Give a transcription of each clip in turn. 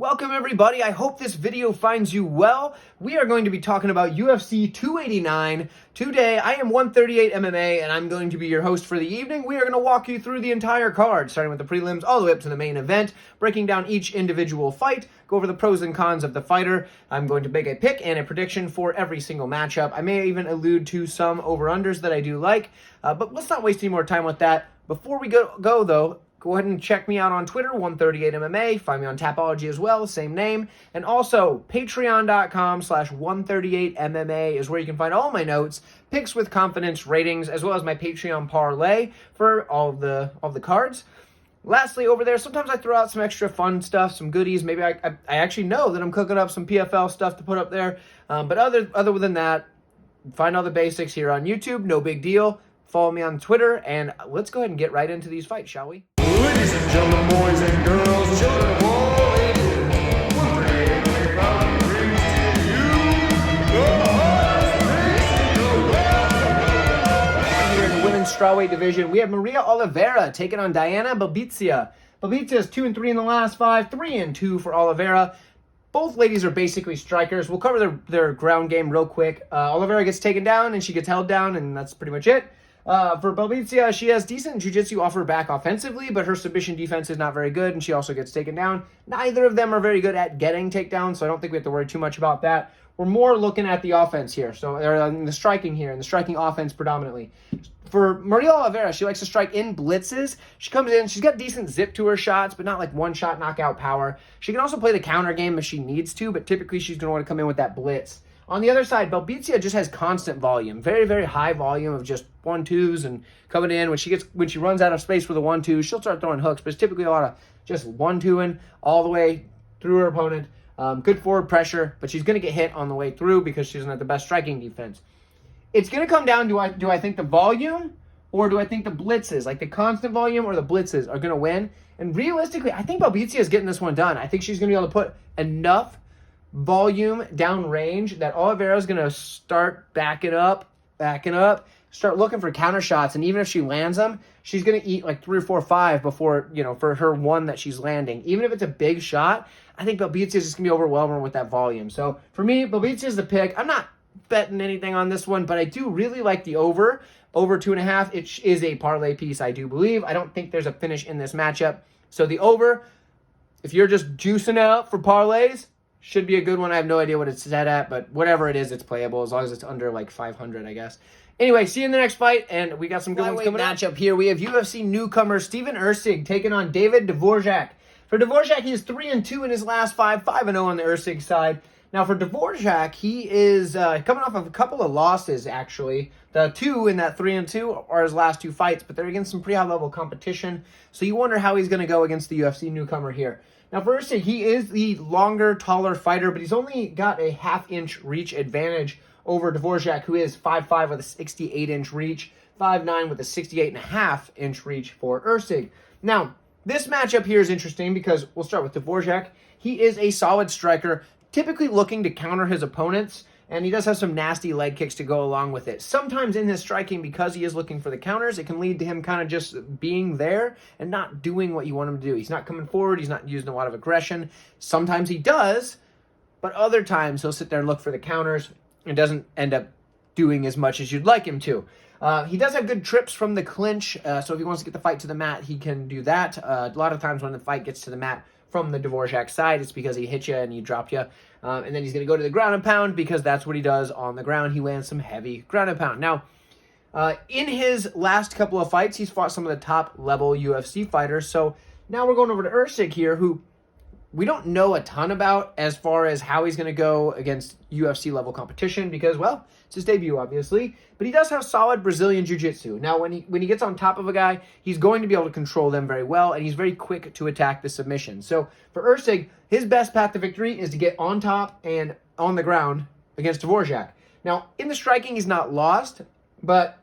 Welcome everybody, I hope this video finds you well. We are going to be talking about UFC 289. Today, I am 138 MMA and I'm going to be your host for the evening. We are going to walk you through the entire card, starting with the prelims all the way up to the main event, breaking down each individual fight, go over the pros and cons of the fighter. I'm going to make a pick and a prediction for every single matchup. I may even allude to some over-unders that I do like, but let's not waste any more time with that. Before we go though, go ahead and check me out on Twitter, 138MMA. Find me on Tapology as well, same name. And also, patreon.com/138MMA is where you can find all my notes, picks with confidence, ratings, as well as my Patreon parlay for all of the the cards. Lastly, over there, sometimes I throw out some extra fun stuff, some goodies. Maybe I actually know that I'm cooking up some PFL stuff to put up there. But other than that, find all the basics here on YouTube. No big deal. Follow me on Twitter, and let's go ahead and get right into these fights, shall we? Ladies and gentlemen, boys and girls, children of all ages, one day proudly brings to you the hottest race in the world. Here in the women's strawweight division, we have Maria Oliveira taking on Diana Belbita. Belbita is 2-3 in the last 5, 3-2 for Oliveira. Both ladies are basically strikers. We'll cover their ground game real quick. Oliveira gets taken down and she gets held down, and that's pretty much it. For Belbita, she has decent jiu-jitsu off her back offensively, but her submission defense is not very good, and she also gets taken down. Neither of them are very good at getting takedowns, so I don't think we have to worry too much about that. We're more looking at the offense here, so the striking here, and the striking offense predominantly. For Maria Oliveira, she likes to strike in blitzes. She comes in, she's got decent zip to her shots, but not like one-shot knockout power. She can also play the counter game if she needs to, but typically she's going to want to come in with that blitz. On the other side, Belbita just has constant volume, very, very high volume of just 1-2s and coming in. When she runs out of space for the 1-2s, she'll start throwing hooks, but it's typically a lot of just 1-2ing all the way through her opponent. Good forward pressure, but she's going to get hit on the way through because she doesn't have the best striking defense. It's going to come down to do I think the volume or do I think the blitzes, like the constant volume or the blitzes, are going to win? And realistically, I think Belbita is getting this one done. I think she's going to be able to put enough volume down range that Oliveira is going to start backing up, start looking for counter shots, and even if she lands them, she's going to eat like 3 or 4 or 5 before, for her one that she's landing. Even if it's a big shot, I think Belbita is just going to be overwhelming with that volume. So for me, Belbita is the pick. I'm not betting anything on this one, but I do really like the over 2.5. It is a parlay piece, I do believe. I don't think there's a finish in this matchup. So the over, if you're just juicing out for parlays, should be a good one. I have no idea what it's set at, but whatever it is, it's playable as long as it's under like 500, I guess. Anyway, see you in the next fight, and we got some good ones coming up. Matchup here. We have UFC newcomer Steven Erceg taking on David Dvorak. For Dvorak, he is 3-2 in his last 5, 5-0 on the Erceg side. Now for Dvorak, he is coming off of a couple of losses, actually. The 2 in that 3-2 are his last 2 fights, but they're against some pretty high-level competition. So you wonder how he's going to go against the UFC newcomer here. Now, for Erceg, he is the longer, taller fighter, but he's only got a half-inch reach advantage over Dvorak, who is 5'5" with a 68-inch reach, 5'9" with a 68.5-inch reach for Erceg. Now, this matchup here is interesting because we'll start with Dvorak. He is a solid striker, typically looking to counter his opponents, and he does have some nasty leg kicks to go along with it. Sometimes in his striking, because he is looking for the counters, it can lead to him kind of just being there and not doing what you want him to do. He's not coming forward. He's not using a lot of aggression. Sometimes he does, but other times he'll sit there and look for the counters and doesn't end up doing as much as you'd like him to. He does have good trips from the clinch, so if he wants to get the fight to the mat, he can do that. A lot of times when the fight gets to the mat from the Dvorak side, it's because he hit you and he dropped you. And then he's going to go to the ground and pound because that's what he does on the ground. He lands some heavy ground and pound. Now, in his last couple of fights, he's fought some of the top-level UFC fighters. So now we're going over to Erceg here, who we don't know a ton about as far as how he's going to go against UFC-level competition because, well, it's his debut, obviously. But he does have solid Brazilian jiu-jitsu. Now, when he gets on top of a guy, he's going to be able to control them very well, and he's very quick to attack the submission. So for Erceg, his best path to victory is to get on top and on the ground against Dvorak. Now, in the striking, he's not lost, but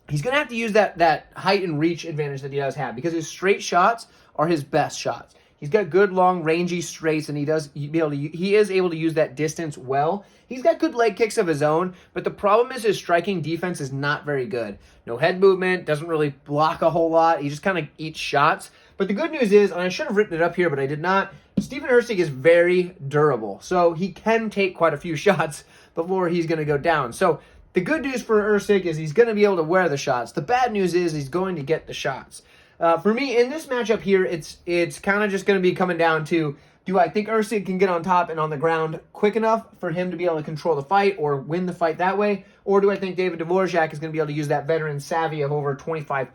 he's going to have to use that height and reach advantage that he does have because his straight shots are his best shots. He's got good, long, rangy straights, and he is able to use that distance well. He's got good leg kicks of his own, but the problem is his striking defense is not very good. No head movement, doesn't really block a whole lot. He just kind of eats shots. But the good news is, and I should have written it up here, but I did not, Steven Erceg is very durable, so he can take quite a few shots before he's going to go down. So the good news for Erceg is he's going to be able to wear the shots. The bad news is he's going to get the shots. For me, in this matchup here, it's kind of just going to be coming down to, do I think Erceg can get on top and on the ground quick enough for him to be able to control the fight or win the fight that way? Or do I think David Dvorak is going to be able to use that veteran savvy of over 25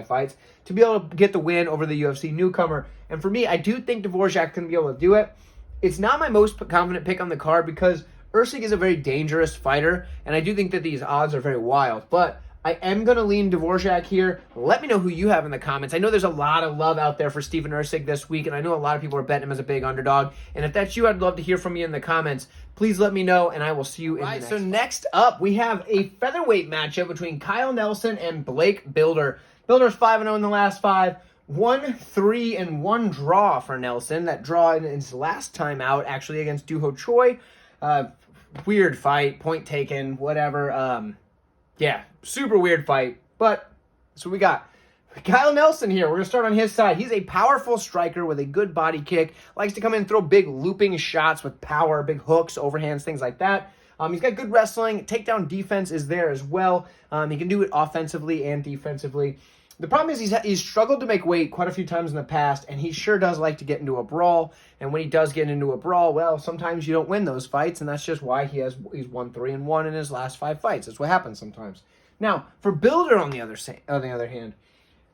fights to be able to get the win over the UFC newcomer? And for me, I do think Dvorak can be able to do it. It's not my most confident pick on the card because Erceg is a very dangerous fighter, and I do think that these odds are very wild. But I am going to lean Dvorak here. Let me know who you have in the comments. I know there's a lot of love out there for Steven Erceg this week, and I know a lot of people are betting him as a big underdog. And if that's you, I'd love to hear from you in the comments. Please let me know, and I will see you in the next one. So next up, we have a featherweight matchup between Kyle Nelson and Blake Bilder. Bilder's 5-0 in the last 5. 1-3 and 1 draw for Nelson. That draw in his last time out, actually, against Doo-Ho Choi. Weird fight, point taken, whatever. Yeah, super weird fight, but that's what we got. Kyle Nelson here. We're going to start on his side. He's a powerful striker with a good body kick. Likes to come in and throw big looping shots with power, big hooks, overhands, things like that. He's got good wrestling. Takedown defense is there as well. He can do it offensively and defensively. The problem is he's struggled to make weight quite a few times in the past, and he sure does like to get into a brawl. And when he does get into a brawl, well, sometimes you don't win those fights, and that's just why he's 1-3 and 1 in his last 5 fights. That's what happens sometimes. Now, for Bilder on the other hand,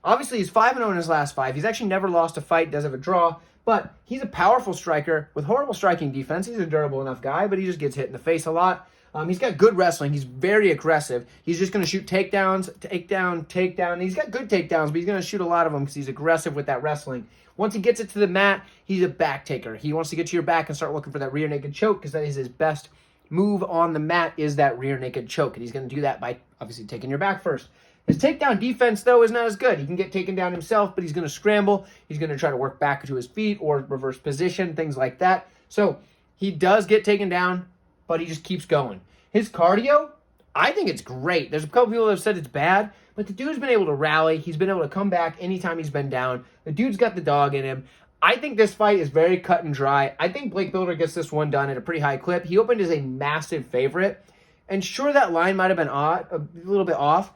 obviously he's 5-0 in his last 5. He's actually never lost a fight, does have a draw, but he's a powerful striker with horrible striking defense. He's a durable enough guy, but he just gets hit in the face a lot. He's got good wrestling. He's very aggressive. He's just going to shoot takedowns, takedown. And he's got good takedowns, but he's going to shoot a lot of them because he's aggressive with that wrestling. Once he gets it to the mat, he's a back taker. He wants to get to your back and start looking for that rear naked choke because that is his best move on the mat is that rear naked choke. And he's going to do that by obviously taking your back first. His takedown defense, though, is not as good. He can get taken down himself, but he's going to scramble. He's going to try to work back to his feet or reverse position, things like that. So he does get taken down, but he just keeps going. His cardio, I think it's great. There's a couple people that have said it's bad, but the dude's been able to rally. He's been able to come back anytime he's been down. The dude's got the dog in him. I think this fight is very cut and dry. I think Blake Bilder gets this one done at a pretty high clip. He opened as a massive favorite. And sure, that line might have been a little bit off,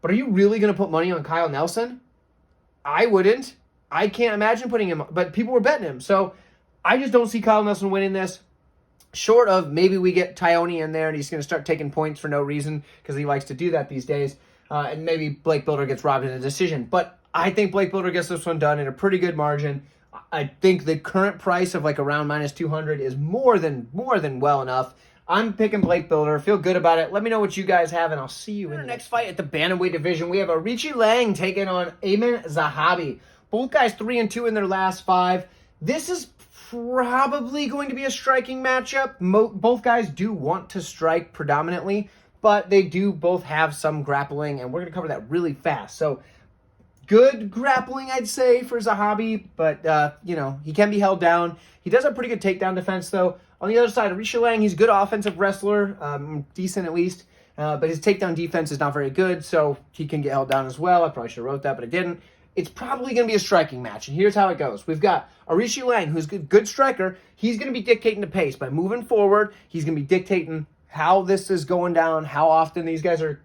but are you really going to put money on Kyle Nelson? I wouldn't. I can't imagine putting him, but people were betting him. So I just don't see Kyle Nelson winning this. Short of maybe we get Tyone in there and he's going to start taking points for no reason because he likes to do that these days. And maybe Blake Bilder gets robbed in a decision. But I think Blake Bilder gets this one done in a pretty good margin. I think the current price of like around -200 is more than well enough. I'm picking Blake Bilder. Feel good about it. Let me know what you guys have, and I'll see you in the next fight at the bantamweight division. We have Aoriqileng taking on Amin Zahabi. Both guys 3-2 in their last 5. This is probably going to be a striking matchup. Both guys do want to strike predominantly, but they do both have some grappling, and we're going to cover that really fast. So good grappling, I'd say, for Zahabi, but, he can be held down. He does have pretty good takedown defense, though. On the other side, Aoriqileng, he's a good offensive wrestler, decent at least, but his takedown defense is not very good, so he can get held down as well. I probably should have wrote that, but I didn't. It's probably going to be a striking match, and here's how it goes. We've got Aoriqileng, who's a good striker. He's going to be dictating the pace. By moving forward, he's going to be dictating how this is going down, how often these guys are,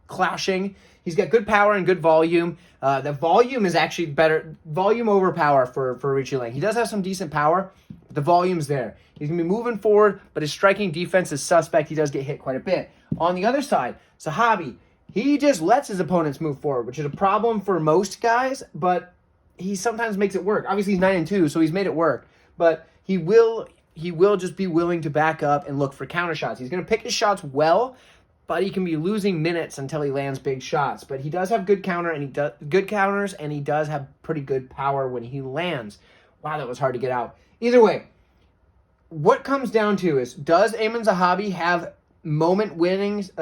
clashing. He's got good power and good volume. The volume is actually better. Volume over power for Aoriqileng. He does have some decent power, but the volume's there. He's going to be moving forward, but his striking defense is suspect. He does get hit quite a bit. On the other side, Zahabi, he just lets his opponents move forward, which is a problem for most guys, but he sometimes makes it work. Obviously, he's 9-2, so he's made it work. But he will just be willing to back up and look for counter shots. He's going to pick his shots well, but he can be losing minutes until he lands big shots. But he does have good counters, and he does have pretty good power when he lands. Wow, that was hard to get out. Either way, what comes down to is, does Amin Zahabi have moment winnings,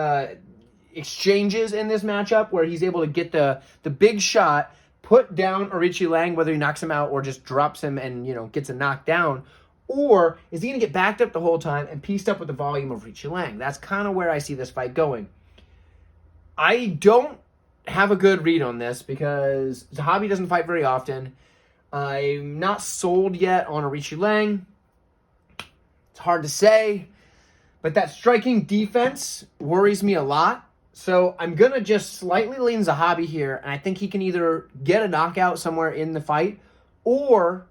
exchanges in this matchup where he's able to get the big shot, put down Aoriqileng, whether he knocks him out or just drops him and, gets a knockdown? Or is he going to get backed up the whole time and pieced up with the volume of Aoriqileng? That's kind of where I see this fight going. I don't have a good read on this because Zahabi doesn't fight very often. I'm not sold yet on Aoriqileng. It's hard to say, but that striking defense worries me a lot. So I'm going to just slightly lean Zahabi here, and I think he can either get a knockout somewhere in the fight or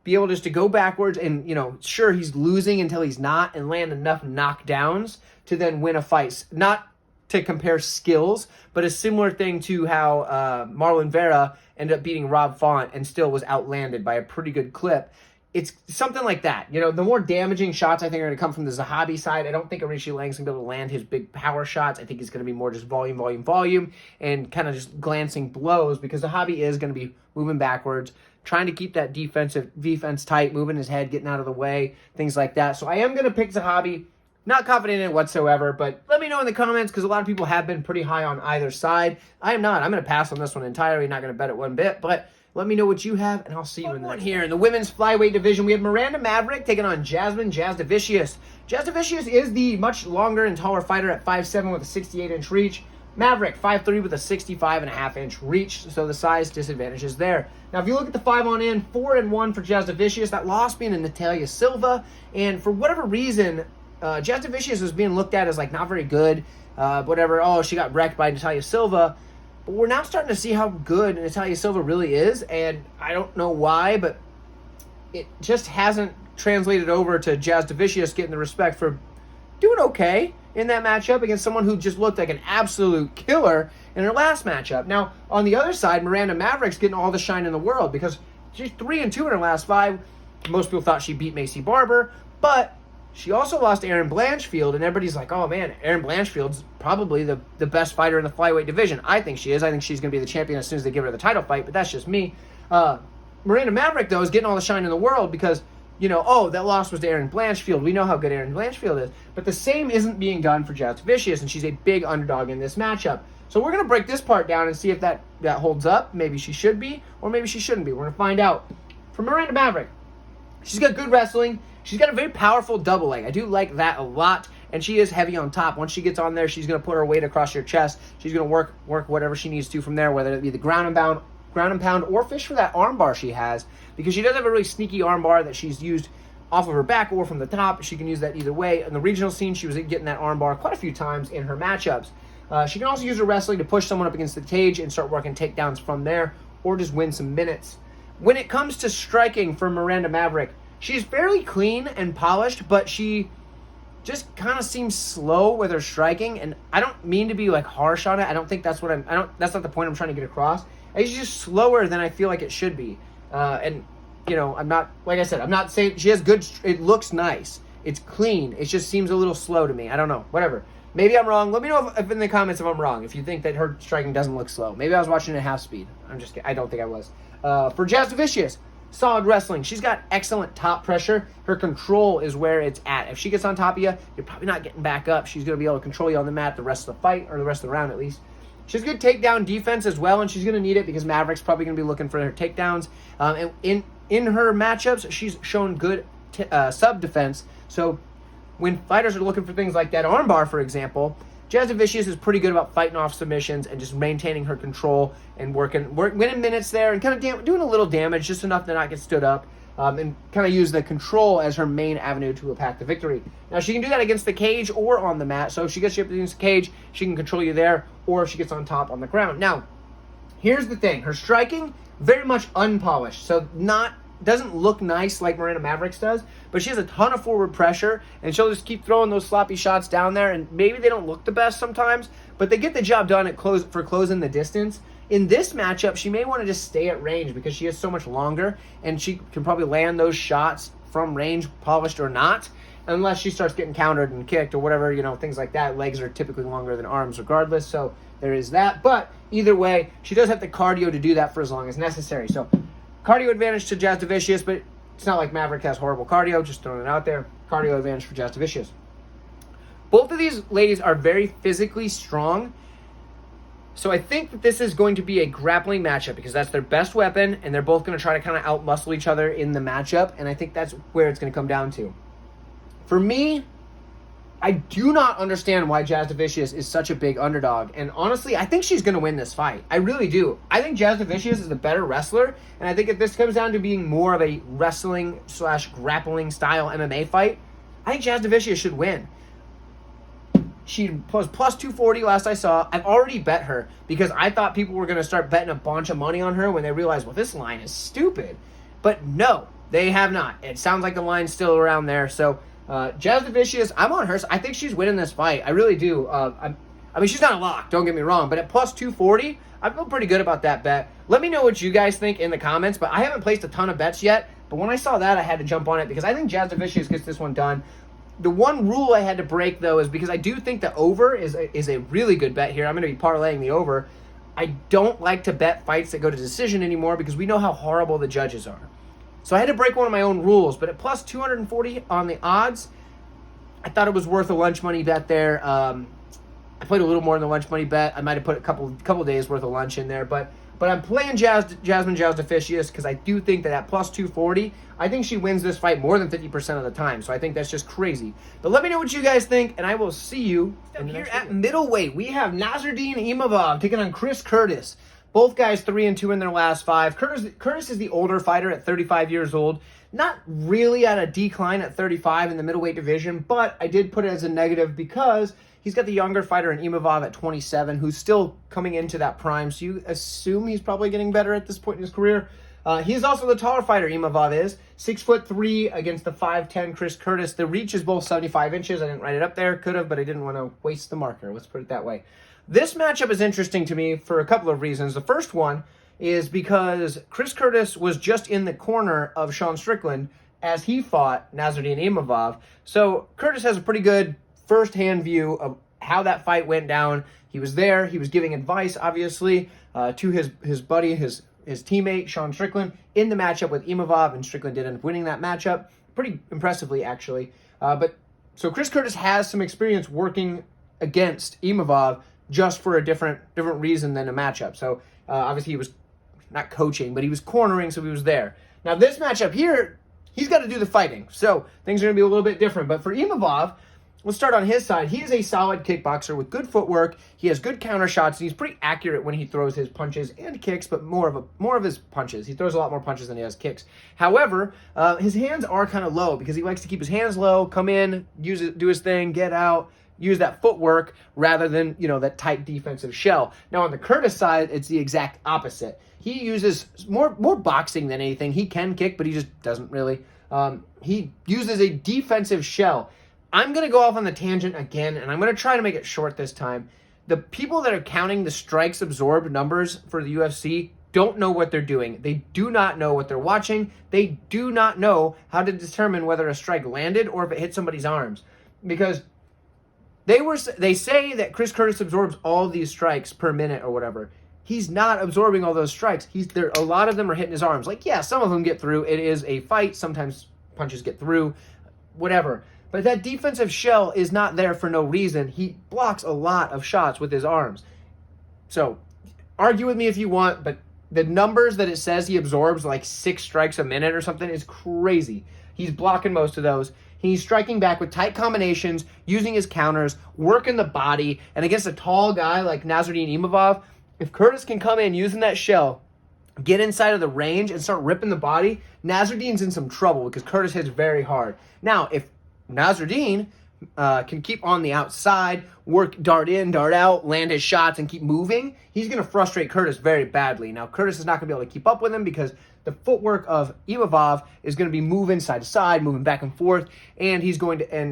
be able just to go backwards and, sure, he's losing until he's not and land enough knockdowns to then win a fight. Not to compare skills, but a similar thing to how Marlon Vera ended up beating Rob Font and still was outlanded by a pretty good clip. It's something like that. The more damaging shots I think are going to come from the Zahabi side. I don't think Aoriqileng's going to be able to land his big power shots. I think he's going to be more just volume, and kind of just glancing blows because Zahabi is going to be moving backwards, trying to keep that defense tight, moving his head, getting out of the way, things like that. So I am going to pick Zahabi. Not confident in it whatsoever, but let me know in the comments because a lot of people have been pretty high on either side. I am not. I'm going to pass on this one entirely. Not going to bet it one bit, but let me know what you have, and I'll see you in the next one. Here in the women's flyweight division, we have Miranda Maverick taking on Jasudavicius. Jasudavicius is the much longer and taller fighter at 5'7" with a 68-inch reach. Maverick, 5'3" with a 65.5-inch reach, so the size disadvantage is there. Now, if you look at the 5-on-in, 4-1 for Jasudavicius, that loss being to Natalia Silva, and for whatever reason, Jasudavicius was being looked at as like not very good, whatever. Oh, she got wrecked by Natalia Silva. But we're now starting to see how good Natalia Silva really is, and I don't know why, but it just hasn't translated over to Jasudavicius getting the respect for doing okay in that matchup against someone who just looked like an absolute killer in her last matchup. Now, on the other side, Miranda Maverick's getting all the shine in the world because she's 3-2 in her last 5. Most people thought she beat Macy Barber, but she also lost Erin Blanchfield, and everybody's like, oh man, Erin Blanchfield's probably the best fighter in the flyweight division. I think she is. I think she's going to be the champion as soon as they give her the title fight, but that's just me. Miranda Maverick, though, is getting all the shine in the world because, that loss was to Erin Blanchfield. We know how good Erin Blanchfield is. But the same isn't being done for Jasudavicius, and she's a big underdog in this matchup. So we're going to break this part down and see if that holds up. Maybe she should be, or maybe she shouldn't be. We're going to find out. For Miranda Maverick, she's got good wrestling. She's got a very powerful double leg. I do like that a lot, and she is heavy on top. Once she gets on there, she's going to put her weight across your chest. She's going to work whatever she needs to from there, whether it be the ground and pound, or fish for that arm bar she has, because she does have a really sneaky arm bar that she's used off of her back or from the top. She can use that either way. In the regional scene, she was getting that arm bar quite a few times in her matchups. She can also use her wrestling to push someone up against the cage and start working takedowns from there, or just win some minutes. When it comes to striking for Miranda Maverick, she's fairly clean and polished, but she just kind of seems slow with her striking, and I don't mean to be like harsh on it. I don't think that's that's not the point I'm trying to get across. It's just slower than I feel like it should be. I'm not, like I said, I'm not saying she has good, it looks nice. It's clean. It just seems a little slow to me. I don't know. Whatever. Maybe I'm wrong. Let me know if in the comments if I'm wrong, if you think that her striking doesn't look slow. Maybe I was watching it at half speed. I'm just kidding. I don't think I was. For Jasudavicius, solid wrestling. She's got excellent top pressure. Her control is where it's at. If she gets on top of you, you're probably not getting back up. She's going to be able to control you on the mat the rest of the fight, or the rest of the round at least. She's good takedown defense as well, and she's going to need it because Maverick's probably going to be looking for her takedowns. And in her matchups, she's shown good sub defense. So when fighters are looking for things like that armbar, for example, Jasudavicius is pretty good about fighting off submissions and just maintaining her control and winning minutes there and kind of doing a little damage, just enough to not get stood up, and kind of use the control as her main avenue to attack the victory. Now, she can do that against the cage or on the mat. So if she gets you up against the cage, she can control you there, or if she gets on top on the ground. Now, here's the thing. Her striking, very much unpolished. So doesn't look nice like Miranda Maverick's does, but she has a ton of forward pressure, and she'll just keep throwing those sloppy shots down there, and maybe they don't look the best sometimes, but they get the job done for closing the distance. In this matchup, she may want to just stay at range because she is so much longer, and she can probably land those shots from range, polished or not, unless she starts getting countered and kicked or whatever, things like that. Legs are typically longer than arms regardless, so there is that. But either way, she does have the cardio to do that for as long as necessary. So cardio advantage to Jasudavicius, but it's not like Maverick has horrible cardio, just throwing it out there. Cardio advantage for Jasudavicius. Both of these ladies are very physically strong, so I think that this is going to be a grappling matchup because that's their best weapon, and they're both going to try to kind of out-muscle each other in the matchup, and I think that's where it's going to come down to. For me, I do not understand why Jasudavicius is such a big underdog. And honestly, I think she's going to win this fight. I really do. I think Jasudavicius is a better wrestler. And I think if this comes down to being more of a wrestling/grappling style MMA fight, I think Jasudavicius should win. She was plus 240 last I saw. I've already bet her because I thought people were going to start betting a bunch of money on her when they realized, well, this line is stupid. But no, they have not. It sounds like the line's still around there. So Jasudavicius, I'm on her. I think she's winning this fight. I really do. I mean, she's not a lock, don't get me wrong. But at plus 240, I feel pretty good about that bet. Let me know what you guys think in the comments. But I haven't placed a ton of bets yet. But when I saw that, I had to jump on it because I think Jasudavicius gets this one done. The one rule I had to break, though, is because I do think the over is a really good bet here. I'm going to be parlaying the over. I don't like to bet fights that go to decision anymore because we know how horrible the judges are. So I had to break one of my own rules. But at plus 240 on the odds, I thought it was worth a lunch money bet there. I played a little more than the lunch money bet. I might have put a couple days worth of lunch in there. But I'm playing Jasmine Jasudavicius because I do think that at plus 240, I think she wins this fight more than 50% of the time. So I think that's just crazy. But let me know what you guys think, and I will see you here at middleweight. We have Nasruddin Imavov taking on Chris Curtis. Both guys 3-2 in their last 5. Curtis is the older fighter at 35 years old. Not really at a decline at 35 in the middleweight division, but I did put it as a negative because he's got the younger fighter in Imavov at 27 who's still coming into that prime, so you assume he's probably getting better at this point in his career. He's also the taller fighter, Imavov is. 6'3" against the 5'10" Chris Curtis. The reach is both 75 inches. I didn't write it up there. Could have, but I didn't want to waste the marker. Let's put it that way. This matchup is interesting to me for a couple of reasons. The first one is because Chris Curtis was just in the corner of Sean Strickland as he fought Nasruddin Imavov. So Curtis has a pretty good first-hand view of how that fight went down. He was there. He was giving advice, obviously, to his buddy, his teammate, Sean Strickland, in the matchup with Imavov, and Strickland did end up winning that matchup pretty impressively, actually. So Chris Curtis has some experience working against Imavov just for a different reason than a matchup. So obviously he was not coaching, but he was cornering, so he was there. Now this matchup here, he's got to do the fighting. So things are going to be a little bit different. But for Imavov, let's start on his side. He is a solid kickboxer with good footwork. He has good counter shots, and he's pretty accurate when he throws his punches and kicks, but more of his punches. He throws a lot more punches than he has kicks. However, his hands are kind of low because he likes to keep his hands low, come in, do his thing, get out, use that footwork rather than, that tight defensive shell. Now on the Curtis side, it's the exact opposite. He uses more boxing than anything. He can kick, but he just doesn't really. He uses a defensive shell. I'm going to go off on the tangent again, and I'm going to try to make it short this time. The people that are counting the strikes absorbed numbers for the UFC don't know what they're doing. They do not know what they're watching. They do not know how to determine whether a strike landed or if it hit somebody's arms. Because they say that Chris Curtis absorbs all these strikes per minute or whatever. He's not absorbing all those strikes. A lot of them are hitting his arms. Some of them get through. It is a fight. Sometimes punches get through, whatever. But that defensive shell is not there for no reason. He blocks a lot of shots with his arms. So, argue with me if you want, but the numbers that it says he absorbs 6 strikes a minute or something is crazy. He's blocking most of those. He's striking back with tight combinations, using his counters, working the body, and against a tall guy like Nasruddin Imavov, if Curtis can come in using that shell, get inside of the range, and start ripping the body, Nasruddin's in some trouble because Curtis hits very hard. Now, if Nasruddin can keep on the outside, dart in, dart out, land his shots, and keep moving, he's going to frustrate Curtis very badly. Now, Curtis is not going to be able to keep up with him because the footwork of Imavov is going to be moving side to side, moving back and forth, and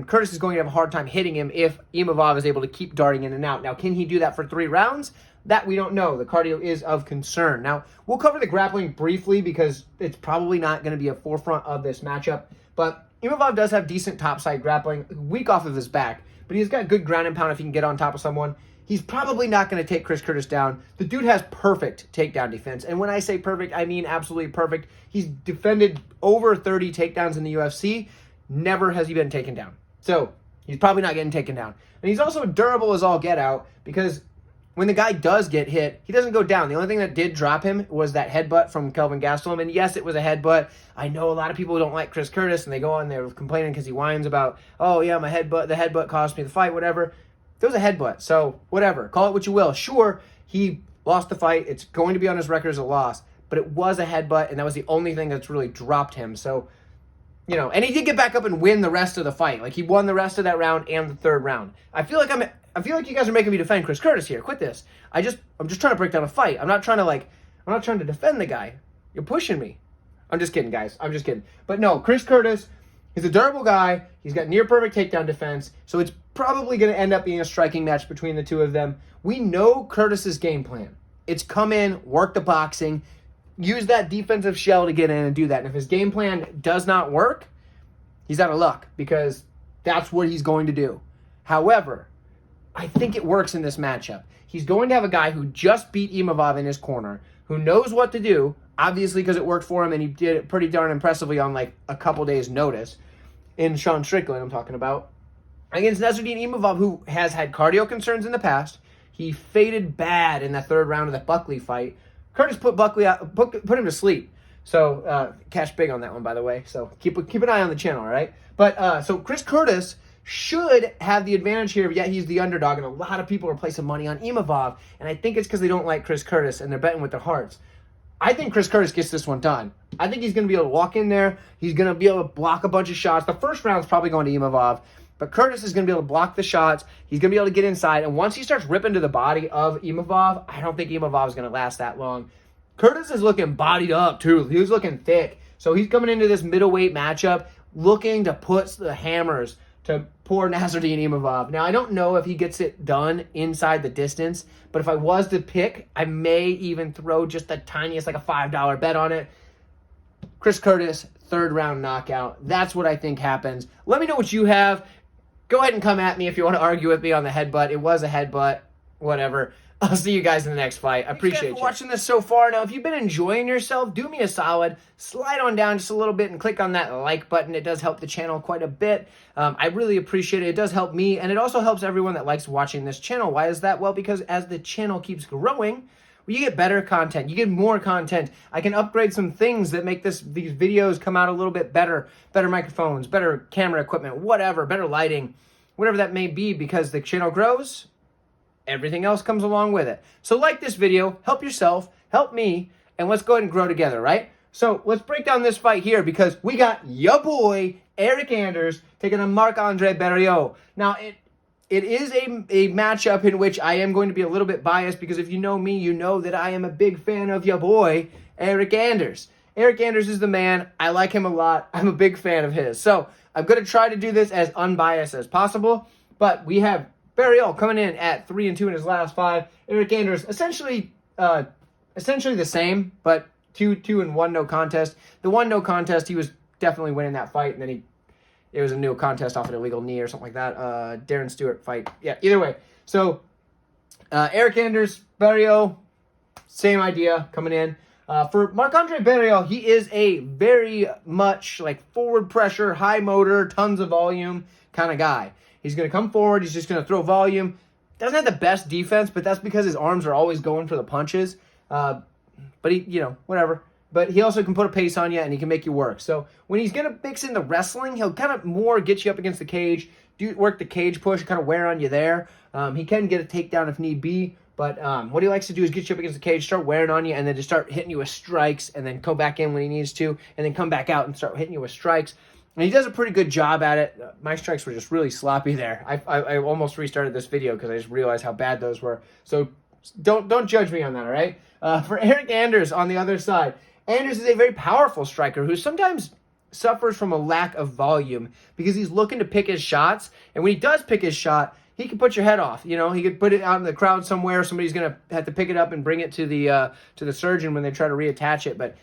Curtis is going to have a hard time hitting him if Imavov is able to keep darting in and out. Now, can he do that for 3 rounds? That we don't know. The cardio is of concern. Now, we'll cover the grappling briefly because it's probably not going to be a forefront of this matchup, but Imavov does have decent topside grappling, weak off of his back, but he's got good ground and pound if he can get on top of someone. He's probably not going to take Chris Curtis down. The dude has perfect takedown defense, and when I say perfect, I mean absolutely perfect. He's defended over 30 takedowns in the UFC. Never has he been taken down. So he's probably not getting taken down. And he's also durable as all get out because when the guy does get hit, he doesn't go down. The only thing that did drop him was that headbutt from Kelvin Gastelum. And yes, it was a headbutt. I know a lot of people don't like Chris Curtis, and they go on there complaining because he whines about, oh yeah, the headbutt cost me the fight, whatever. There was a headbutt, so whatever. Call it what you will. Sure, he lost the fight. It's going to be on his record as a loss, but it was a headbutt, and that was the only thing that's really dropped him. So, and he did get back up and win the rest of the fight. Like, he won the rest of that round and the third round. I feel like you guys are making me defend Chris Curtis here. Quit this. I'm just trying to break down a fight. I'm not trying to defend the guy. You're pushing me. I'm just kidding, guys. I'm just kidding. But no, Chris Curtis, he's a durable guy. He's got near perfect takedown defense. So it's probably going to end up being a striking match between the two of them. We know Curtis's game plan. It's come in, work the boxing, use that defensive shell to get in and do that. And if his game plan does not work, he's out of luck, because that's what he's going to do. However, I think it works in this matchup. He's going to have a guy who just beat Imavov in his corner, who knows what to do, obviously because it worked for him, and he did it pretty darn impressively on like a couple days' notice. In Sean Strickland, I'm talking about. Against Nasruddin Imavov, who has had cardio concerns in the past. He faded bad in the third round of the Buckley fight. Curtis put Buckley out, put him to sleep. So, cash big on that one, by the way. So, keep an eye on the channel, all right? But, so Chris Curtis should have the advantage here, yet he's the underdog, and a lot of people are placing money on Imavov, and I think it's because they don't like Chris Curtis, and they're betting with their hearts. I think Chris Curtis gets this one done. I think he's going to be able to walk in there. He's going to be able to block a bunch of shots. The first round's probably going to Imavov, but Curtis is going to be able to block the shots. He's going to be able to get inside, and once he starts ripping to the body of Imavov, I don't think Imavov is going to last that long. Curtis is looking bodied up, too. He was looking thick. So he's coming into this middleweight matchup looking to put the hammers to poor Nasruddin Imavov. Now, I don't know if he gets it done inside the distance, but if I was to pick, I may even throw just the tiniest, like a $5 bet on it. Chris Curtis, third round knockout. That's what I think happens. Let me know what you have. Go ahead and come at me if you want to argue with me on the headbutt. It was a headbutt. Whatever. I'll see you guys in the next fight. I appreciate you watching this so far. Now, if you've been enjoying yourself, do me a solid. Slide on down just a little bit and click on that like button. It does help the channel quite a bit. I really appreciate it. It does help me, and it also helps everyone that likes watching this channel. Why is that? Well, because as the channel keeps growing, you get better content. You get more content. I can upgrade some things that make these videos come out a little bit better. Better microphones, better camera equipment, whatever, better lighting, whatever that may be, because the channel grows. Everything else comes along with it. So like this video, help yourself, help me, and let's go ahead and grow together, right? So let's break down this fight here, because we got ya boy, Eric Anders, taking on Marc-Andre Barriault. Now, it is a matchup in which I am going to be a little bit biased, because if you know me, you know that I am a big fan of ya boy, Eric Anders. Eric Anders is the man. I like him a lot. I'm a big fan of his. So I'm going to try to do this as unbiased as possible, but we have Barriault coming in at 3-2 in his last 5. Eric Anders essentially the same, but 2-1 no contest. The one no contest, he was definitely winning that fight, and then it was a no contest off an illegal knee or something like that. Darren Stewart fight. Yeah, either way. So Eric Anders, Barriault, same idea coming in. For Marc-Andre Barriault, he is a very much like forward pressure, high motor, tons of volume kind of guy. He's going to come forward. He's just going to throw volume. Doesn't have the best defense, but that's because his arms are always going for the punches. But he, whatever. But he also can put a pace on you, and he can make you work. So when he's going to mix in the wrestling, he'll kind of more get you up against the cage, work the cage push, kind of wear on you there. He can get a takedown if need be. But what he likes to do is get you up against the cage, start wearing on you, and then just start hitting you with strikes, and then go back in when he needs to, and then come back out and start hitting you with strikes. And he does a pretty good job at it. My strikes were just really sloppy there. I almost restarted this video because I just realized how bad those were. So don't judge me on that, all right? For Eric Anders on the other side, Anders is a very powerful striker who sometimes suffers from a lack of volume because he's looking to pick his shots. And when he does pick his shot, he can put your head off. He could put it out in the crowd somewhere. Somebody's going to have to pick it up and bring it to the surgeon when they try to reattach it. But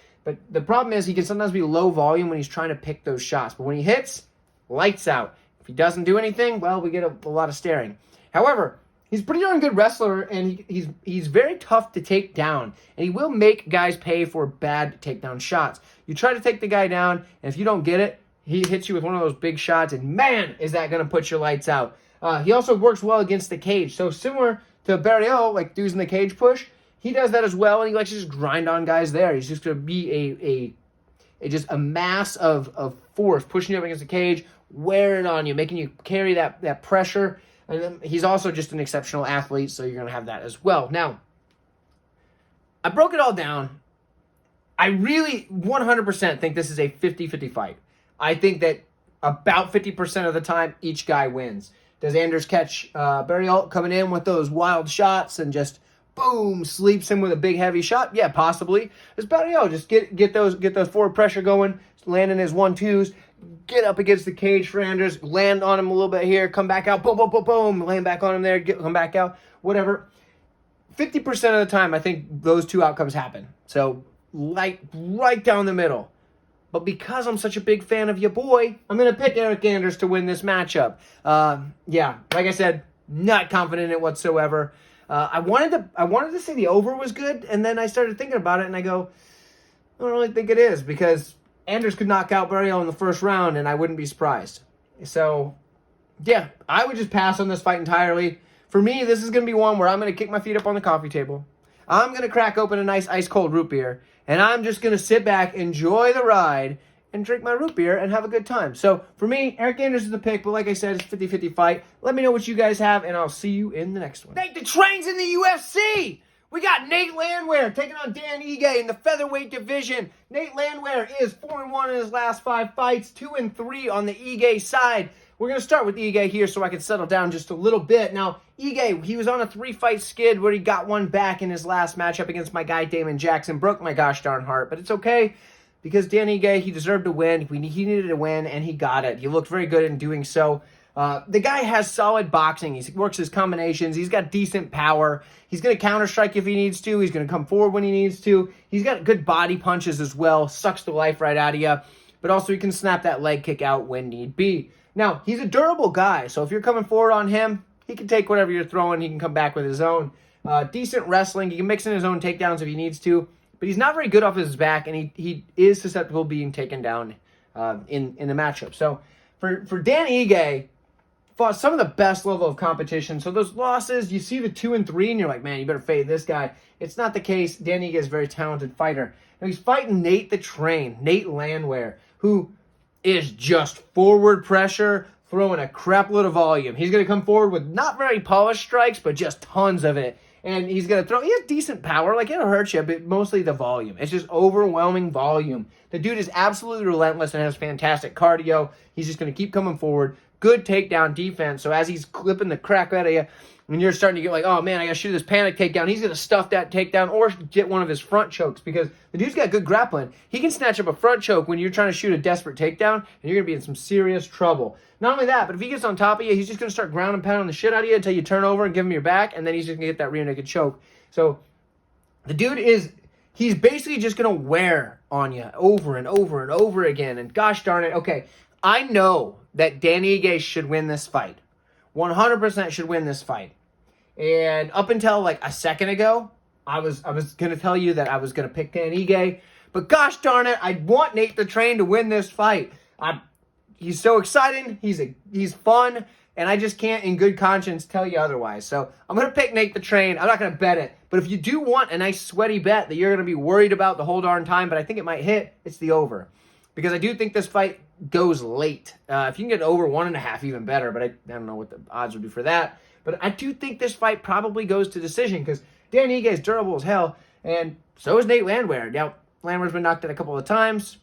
the problem is he can sometimes be low volume when he's trying to pick those shots. But when he hits, lights out. If he doesn't do anything, well, we get a lot of staring. However, he's a pretty darn good wrestler, and he's very tough to take down. And he will make guys pay for bad takedown shots. You try to take the guy down, and if you don't get it, he hits you with one of those big shots, and man, is that going to put your lights out. He also works well against the cage. So similar to Barriault, like dudes in the cage push, he does that as well, and he likes to just grind on guys there. He's just going to be just a mass of force pushing you up against the cage, wearing on you, making you carry that pressure. And then he's also just an exceptional athlete, so you're going to have that as well. Now, I broke it all down. I really 100% think this is a 50-50 fight. I think that about 50% of the time, each guy wins. Does Anders catch Barriault coming in with those wild shots and just boom, sleeps him with a big heavy shot? Yeah, possibly. Does Barriault just get those forward pressure going, landing his 1-2s, get up against the cage for Anders, land on him a little bit here, come back out, boom, boom, boom, boom, land back on him there, come back out, whatever. 50% of the time, I think those two outcomes happen. So, like, right down the middle. But because I'm such a big fan of your boy, I'm going to pick Eric Anders to win this matchup. Yeah, like I said, not confident in it whatsoever. I wanted to say the over was good, and then I started thinking about it, and I go, I don't really think it is, because Anders could knock out Barriault in the first round, and I wouldn't be surprised. So, yeah, I would just pass on this fight entirely. For me, this is going to be one where I'm going to kick my feet up on the coffee table. I'm going to crack open a nice ice-cold root beer, and I'm just going to sit back, enjoy the ride, and drink my root beer and have a good time. So, for me, Eric Anders is the pick, but like I said, it's a 50-50 fight. Let me know what you guys have, and I'll see you in the next one. Nate, the train's in the UFC! We got Nate Landwehr taking on Dan Ige in the featherweight division. Nate Landwehr is 4-1 in his last 5 fights, 2-3 on the Ige side. We're going to start with Ige here so I can settle down just a little bit. Now, Ige, he was on a 3-fight skid where he got one back in his last matchup against my guy Damon Jackson. Broke my gosh darn heart, but it's okay because Dan Ige, he deserved to win. He needed to win, and he got it. He looked very good in doing so. The guy has solid boxing. He works his combinations. He's got decent power. He's going to counter-strike if he needs to. He's going to come forward when he needs to. He's got good body punches as well. Sucks the life right out of you. But also he can snap that leg kick out when need be. Now, he's a durable guy, so if you're coming forward on him, he can take whatever you're throwing. He can come back with his own. Decent wrestling. He can mix in his own takedowns if he needs to. But he's not very good off his back, and he is susceptible to being taken down in the matchup. So for Dan Ige, fought some of the best level of competition. So those losses, you see the 2-3, and you're like, man, you better fade this guy. It's not the case. Dan Ige is a very talented fighter. Now he's fighting Nate the Train, Nate Landwehr, who is just forward pressure, throwing a crap load of volume. He's going to come forward with not very polished strikes, but just tons of it. And he's going to throw, he has decent power, like it'll hurt you, but mostly the volume. It's just overwhelming volume. The dude is absolutely relentless and has fantastic cardio. He's just going to keep coming forward. Good takedown defense. So as he's clipping the crap out of you, when you're starting to get like, oh man, I got to shoot this panic takedown, he's going to stuff that takedown or get one of his front chokes because the dude's got good grappling. He can snatch up a front choke when you're trying to shoot a desperate takedown, and you're going to be in some serious trouble. Not only that, but if he gets on top of you, he's just going to start ground and pounding the shit out of you until you turn over and give him your back, and then he's just going to get that rear naked choke. So the dude he's basically just going to wear on you over and over and over again. And gosh darn it, okay, I know that Dan Ige should win this fight. 100% should win this fight. And up until like a second ago, I was going to tell you that I was going to pick Dan Ige. But gosh darn it, I want Nate the Train to win this fight. He's so exciting, he's fun, and I just can't in good conscience tell you otherwise. So I'm going to pick Nate the Train. I'm not going to bet it. But if you do want a nice sweaty bet that you're going to be worried about the whole darn time, but I think it might hit, it's the over. Because I do think this fight goes late. If you can get over 1.5, even better, but I don't know what the odds would be for that. But I do think this fight probably goes to decision because Dan Ige is durable as hell, and so is Nate Landwehr. Now, Landwehr's been knocked out a couple of times,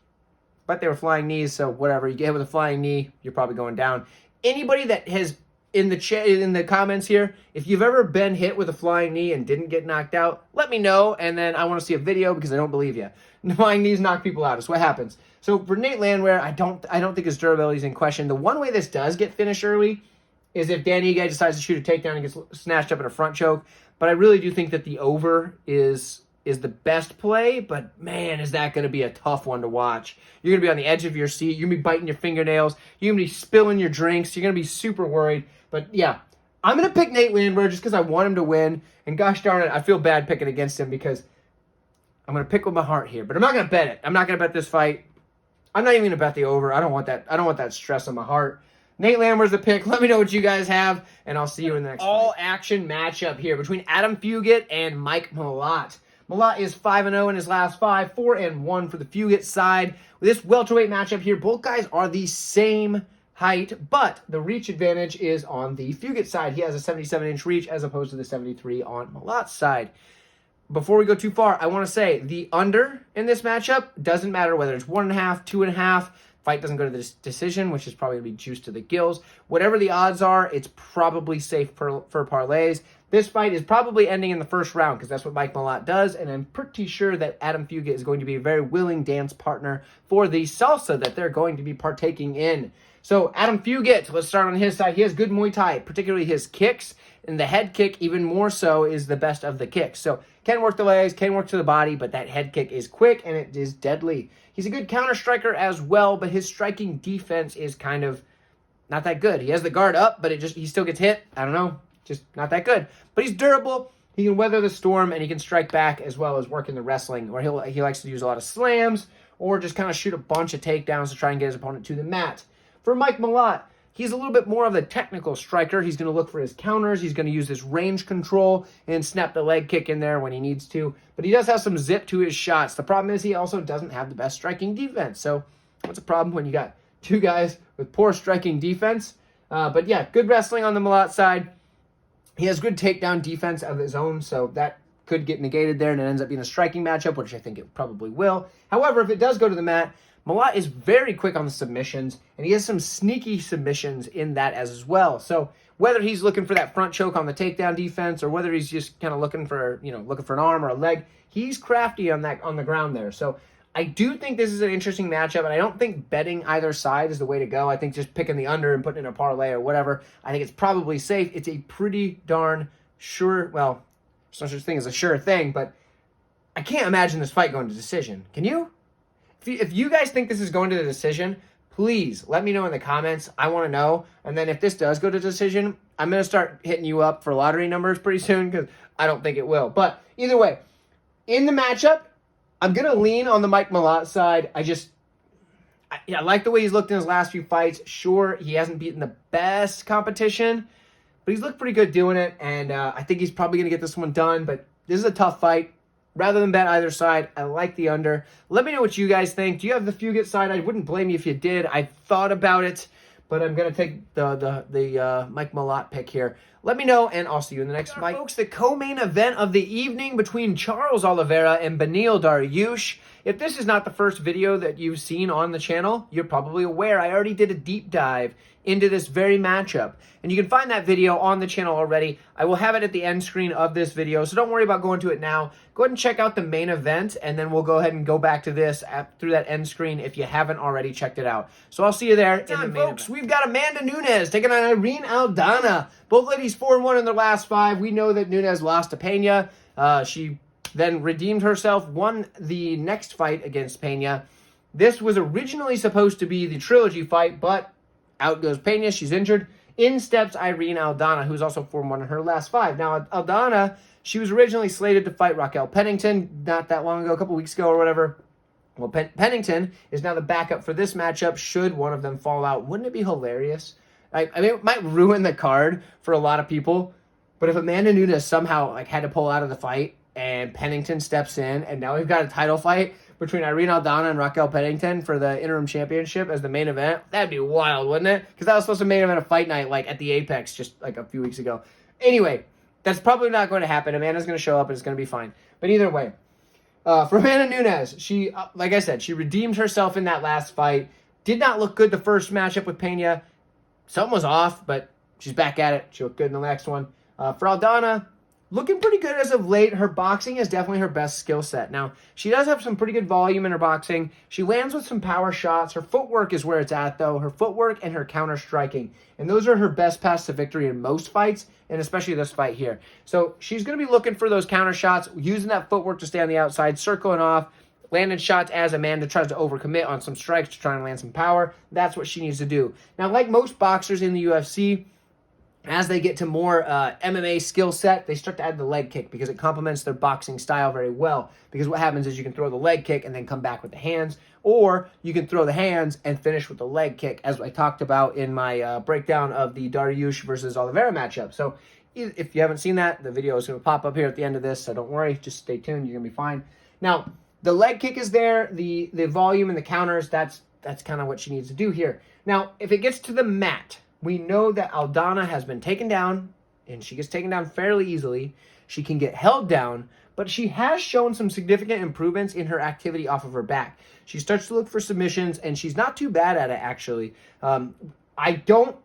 but they were flying knees, so whatever. You get hit with a flying knee, you're probably going down. Anybody that has, in the comments here, if you've ever been hit with a flying knee and didn't get knocked out, let me know, and then I want to see a video because I don't believe you. Flying knees knock people out. It's what happens. So for Nate Landwehr, I don't think his durability is in question. The one way this does get finished early is if Dan Ige decides to shoot a takedown and gets snatched up in a front choke. But I really do think that the over is the best play. But, man, is that going to be a tough one to watch. You're going to be on the edge of your seat. You're going to be biting your fingernails. You're going to be spilling your drinks. You're going to be super worried. But, yeah, I'm going to pick Nate Landwehr just because I want him to win. And gosh darn it, I feel bad picking against him because I'm going to pick with my heart here. But I'm not going to bet it. I'm not going to bet this fight. I'm not even going to bet the over. I don't want that stress on my heart. Nate Landwehr's the pick. Let me know what you guys have, and I'll see you in the next all-action matchup here between Adam Fugitt and Mike Malott. Malott is 5-0 in his last 5, 4-1 for the Fugitt side. With this welterweight matchup here, both guys are the same height, but the reach advantage is on the Fugitt side. He has a 77-inch reach as opposed to the 73 on Malott's side. Before we go too far, I want to say the under in this matchup doesn't matter whether it's 1.5, 2.5. Fight doesn't go to the decision, which is probably going to be juiced to the gills. Whatever the odds are, it's probably safe for parlays. This fight is probably ending in the first round because that's what Mike Malott does, and I'm pretty sure that Adam Fugitt is going to be a very willing dance partner for the salsa that they're going to be partaking in. So Adam Fugitt, let's start on his side. He has good Muay Thai, particularly his kicks, and the head kick even more so is the best of the kicks. So can work the legs, can work to the body, but that head kick is quick and it is deadly. He's a good counter striker as well, but his striking defense is kind of not that good. He has the guard up, but he still gets hit. I don't know, just not that good. But he's durable. He can weather the storm and he can strike back as well as work in the wrestling, where he likes to use a lot of slams or just kind of shoot a bunch of takedowns to try and get his opponent to the mat. For Mike Malott, he's a little bit more of a technical striker. He's going to look for his counters. He's going to use his range control and snap the leg kick in there when he needs to. But he does have some zip to his shots. The problem is he also doesn't have the best striking defense. So what's a problem when you got two guys with poor striking defense? But yeah, good wrestling on the Malott side. He has good takedown defense of his own, so that could get negated there, and it ends up being a striking matchup, which I think it probably will. However, if it does go to the mat, Malott is very quick on the submissions, and he has some sneaky submissions in that as well. So whether he's looking for that front choke on the takedown defense, or whether he's just kind of looking for an arm or a leg, he's crafty on the ground there. So I do think this is an interesting matchup, and I don't think betting either side is the way to go. I think just picking the under and putting in a parlay or whatever, I think it's probably safe. It's a pretty darn sure, well, there's no such thing as a sure thing, but I can't imagine this fight going to decision. Can you? If you guys think this is going to the decision, please let me know in the comments. I want to know. And then if this does go to decision, I'm going to start hitting you up for lottery numbers pretty soon because I don't think it will. But either way, in the matchup, I'm going to lean on the Mike Malott side. I like the way he's looked in his last few fights. Sure, he hasn't beaten the best competition, but he's looked pretty good doing it. And I think he's probably going to get this one done. But this is a tough fight. Rather than bet either side, I like the under. Let me know what you guys think. Do you have the Fugitt side? I wouldn't blame you if you did. I thought about it, but I'm going to take the Mike Malott pick here. Let me know, and I'll see you in the next fight. Folks, the co-main event of the evening between Charles Oliveira and Beneil Dariush. If this is not the first video that you've seen on the channel, you're probably aware I already did a deep dive into this very matchup. And you can find that video on the channel already. I will have it at the end screen of this video, so don't worry about going to it now. Go ahead and check out the main event, and then we'll go ahead and go back to this through that end screen if you haven't already checked it out. So I'll see you there in the main event. Folks, we've got Amanda Nunes taking on Irene Aldana. Both ladies 4-1 in their last 5. We know that Nunes lost to Pena. She then redeemed herself, won the next fight against Pena. This was originally supposed to be the trilogy fight, but out goes Pena. She's injured. In steps Irene Aldana, who's also 4-1 in her last 5. Now, Aldana, she was originally slated to fight Raquel Pennington not that long ago, a couple weeks ago or whatever. Well, Pennington is now the backup for this matchup should one of them fall out. Wouldn't it be hilarious? I mean, it might ruin the card for a lot of people, but if Amanda Nunes somehow had to pull out of the fight and Pennington steps in, and now we've got a title fight between Irene Aldana and Raquel Pennington for the interim championship as the main event, that'd be wild, wouldn't it? Because that was supposed to main event a fight night at the Apex just a few weeks ago. Anyway, that's probably not going to happen. Amanda's going to show up and it's going to be fine. But either way, for Amanda Nunes, she, like I said, she redeemed herself in that last fight. Did not look good the first matchup with Pena. Something was off, but she's back at it. She looked good in the next one. For Aldana, looking pretty good as of late. Her boxing is definitely her best skill set. Now, she does have some pretty good volume in her boxing. She lands with some power shots. Her footwork is where it's at, though. Her footwork and her counter striking. And those are her best paths to victory in most fights, and especially this fight here. So she's going to be looking for those counter shots, using that footwork to stay on the outside, circling off, landing shots as Amanda tries to overcommit on some strikes to try and land some power. That's what she needs to do. Now, like most boxers in the UFC, as they get to more MMA skill set, they start to add the leg kick because it complements their boxing style very well. Because what happens is you can throw the leg kick and then come back with the hands, or you can throw the hands and finish with the leg kick, as I talked about in my breakdown of the Dariush versus Oliveira matchup. So if you haven't seen that, the video is going to pop up here at the end of this, so don't worry, just stay tuned, you're going to be fine. Now, the leg kick is there, the volume and the counters, that's kind of what she needs to do here. Now, if it gets to the mat, we know that Aldana has been taken down, and she gets taken down fairly easily. She can get held down, but she has shown some significant improvements in her activity off of her back. She starts to look for submissions, and she's not too bad at it, actually. I don't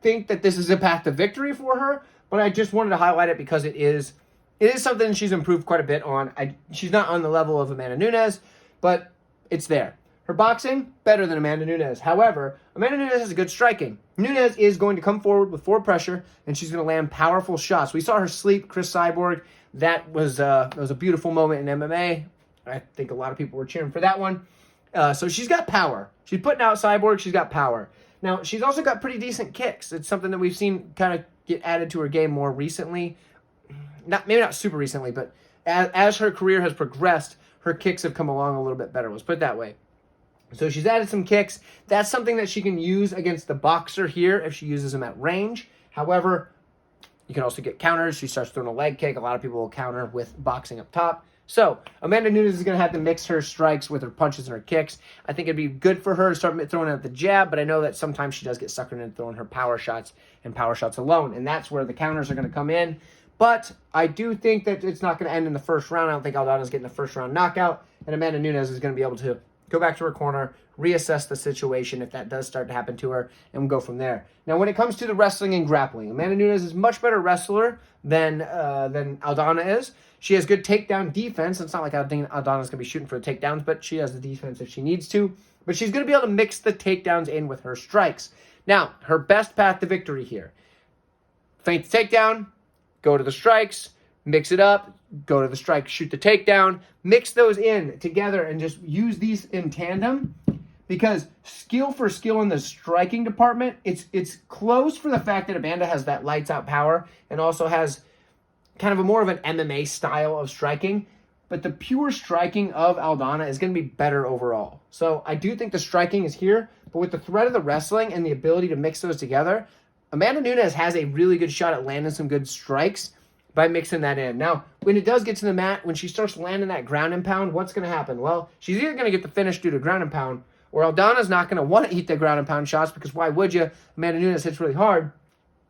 think that this is a path to victory for her, but I just wanted to highlight it because it is something she's improved quite a bit on. She's not on the level of Amanda Nunes, but it's there. Her boxing, better than Amanda Nunes. However, Amanda Nunes has a good striking. Nunes is going to come forward with forward pressure, and she's going to land powerful shots. We saw her sleep Chris Cyborg. That was a beautiful moment in MMA. I think a lot of people were cheering for that one. So she's got power. She's putting out Cyborg. She's got power. Now, she's also got pretty decent kicks. It's something that we've seen kind of get added to her game more recently. Maybe not super recently, but as her career has progressed, her kicks have come along a little bit better. Let's put it that way. So she's added some kicks. That's something that she can use against the boxer here if she uses them at range. However, you can also get counters. She starts throwing a leg kick. A lot of people will counter with boxing up top. So Amanda Nunes is going to have to mix her strikes with her punches and her kicks. I think it'd be good for her to start throwing out the jab, but I know that sometimes she does get suckered into throwing her power shots and power shots alone, and that's where the counters are going to come in. But I do think that it's not going to end in the first round. I don't think Aldana's getting a first-round knockout, and Amanda Nunes is going to be able to go back to her corner, reassess the situation if that does start to happen to her, and we'll go from there. Now, when it comes to the wrestling and grappling, Amanda Nunes is a much better wrestler than Aldana is. She has good takedown defense. It's not like I think Aldana's going to be shooting for the takedowns, but she has the defense if she needs to. But she's going to be able to mix the takedowns in with her strikes. Now, her best path to victory here. Feint the takedown, go to the strikes, mix it up, go to the strike, shoot the takedown, mix those in together and just use these in tandem, because skill for skill in the striking department, it's close for the fact that Amanda has that lights out power and also has kind of a more of an MMA style of striking, but the pure striking of Aldana is going to be better overall. So I do think the striking is here, but with the threat of the wrestling and the ability to mix those together, Amanda Nunes has a really good shot at landing some good strikes by mixing that in. Now, when it does get to the mat, when she starts landing that ground and pound, what's going to happen? Well, she's either going to get the finish due to ground and pound, or Aldana's not going to want to eat the ground and pound shots, because why would you? Amanda Nunes hits really hard,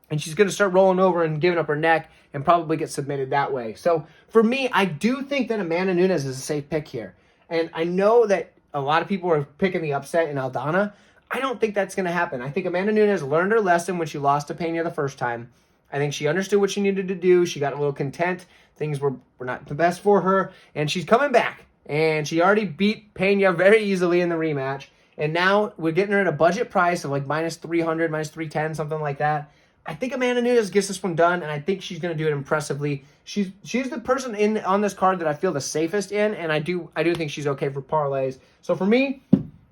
and she's going to start rolling over and giving up her neck and probably get submitted that way. So for me, I do think that Amanda Nunes is a safe pick here. And I know that a lot of people are picking the upset in Aldana. I don't think that's going to happen. I think Amanda Nunes learned her lesson when she lost to Pena the first time. I think she understood what she needed to do. She got a little content. Things were not the best for her. And she's coming back. And she already beat Pena very easily in the rematch. And now we're getting her at a budget price of like minus 300, minus 310, something like that. I think Amanda Nunes gets this one done, and I think she's going to do it impressively. She's the person on this card that I feel the safest in, and I do think she's okay for parlays. So for me,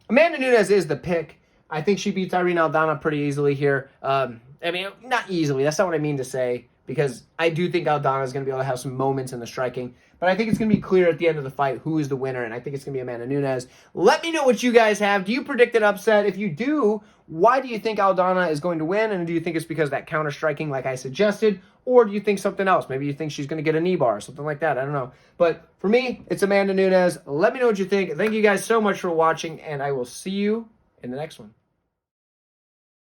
Amanda Nunes is the pick. I think she beats Irene Aldana pretty easily here. I mean, not easily. That's not what I mean to say, because I do think Aldana is going to be able to have some moments in the striking. But I think it's going to be clear at the end of the fight who is the winner, and I think it's going to be Amanda Nunes. Let me know what you guys have. Do you predict an upset? If you do, why do you think Aldana is going to win? And do you think it's because of that counter striking like I suggested? Or do you think something else? Maybe you think she's going to get a knee bar or something like that. I don't know. But for me, it's Amanda Nunes. Let me know what you think. Thank you guys so much for watching, and I will see you in the next one.